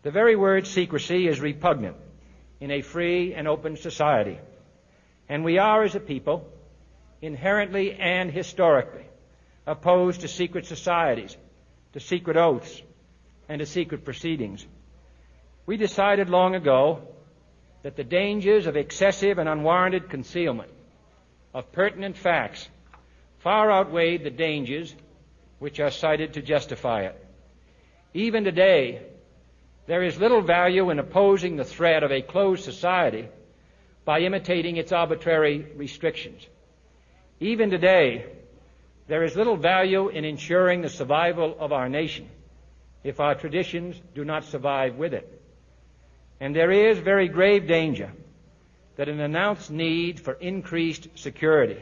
The very word secrecy is repugnant in a free and open society, and we are, as a people, inherently and historically opposed to secret societies, to secret oaths, and to secret proceedings. We decided long ago that the dangers of excessive and unwarranted concealment of pertinent facts far outweighed the dangers which are cited to justify it. Even today, there is little value in opposing the threat of a closed society by imitating its arbitrary restrictions. Even today, there is little value in ensuring the survival of our nation if our traditions do not survive with it. And there is very grave danger that an announced need for increased security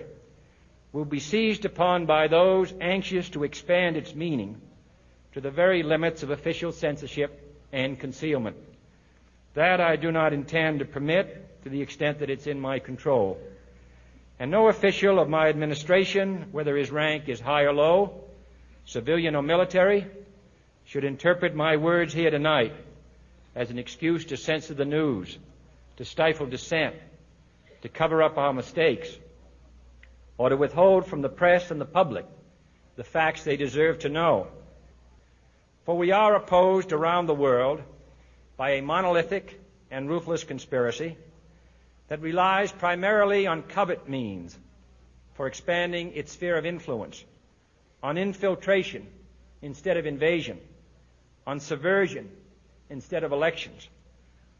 will be seized upon by those anxious to expand its meaning to the very limits of official censorship and concealment. That I do not intend to permit to the extent that it's in my control. And no official of my administration, whether his rank is high or low, civilian or military, should interpret my words here tonight as an excuse to censor the news, to stifle dissent, to cover up our mistakes, or to withhold from the press and the public the facts they deserve to know. For we are opposed around the world by a monolithic and ruthless conspiracy that relies primarily on covert means for expanding its sphere of influence, on infiltration instead of invasion, on subversion instead of elections,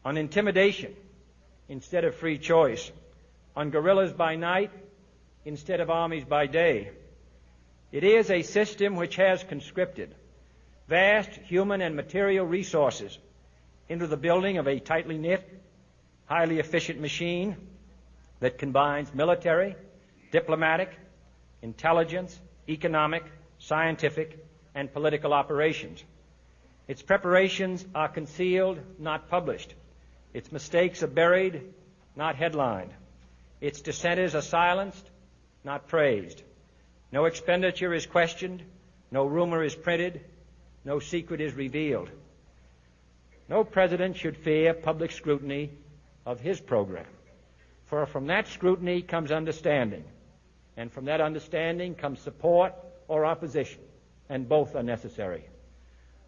on intimidation instead of free choice, on guerrillas by night instead of armies by day. It is a system which has conscripted vast human and material resources into the building of a tightly knit, highly efficient machine that combines military, diplomatic, intelligence, economic, scientific, and political operations. Its preparations are concealed, not published. Its mistakes are buried, not headlined. Its dissenters are silenced, not praised. No expenditure is questioned, no rumor is printed, no secret is revealed. No president should fear public scrutiny of his program, for from that scrutiny comes understanding, and from that understanding comes support or opposition, and both are necessary.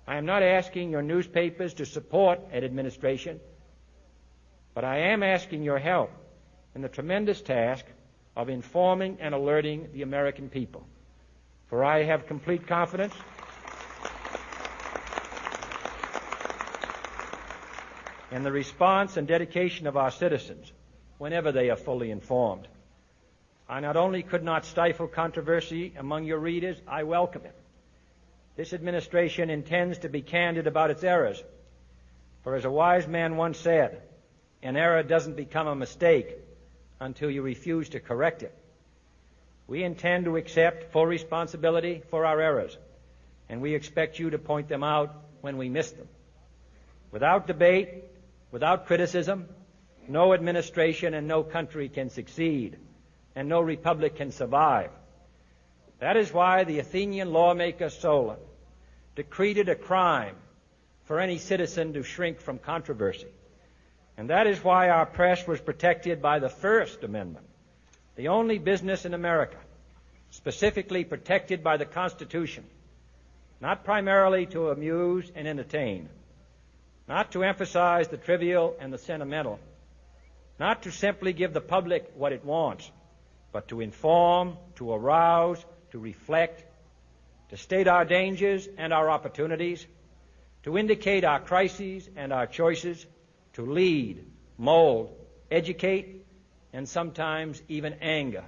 I am not asking your newspapers to support an administration, but I am asking your help in the tremendous task of informing and alerting the American people. For I have complete confidence in the response and dedication of our citizens whenever they are fully informed. I not only could not stifle controversy among your readers, I welcome it. This administration intends to be candid about its errors. For as a wise man once said, an error doesn't become a mistake until you refuse to correct it. We intend to accept full responsibility for our errors, and we expect you to point them out when we miss them. Without debate, without criticism, no administration and no country can succeed, and no republic can survive. That is why the Athenian lawmaker Solon decreed it a crime for any citizen to shrink from controversy. And that is why our press was protected by the First Amendment, the only business in America specifically protected by the Constitution, not primarily to amuse and entertain, not to emphasize the trivial and the sentimental, not to simply give the public what it wants, but to inform, to arouse, to reflect, to state our dangers and our opportunities, to indicate our crises and our choices, to lead, mold, educate, and sometimes even anger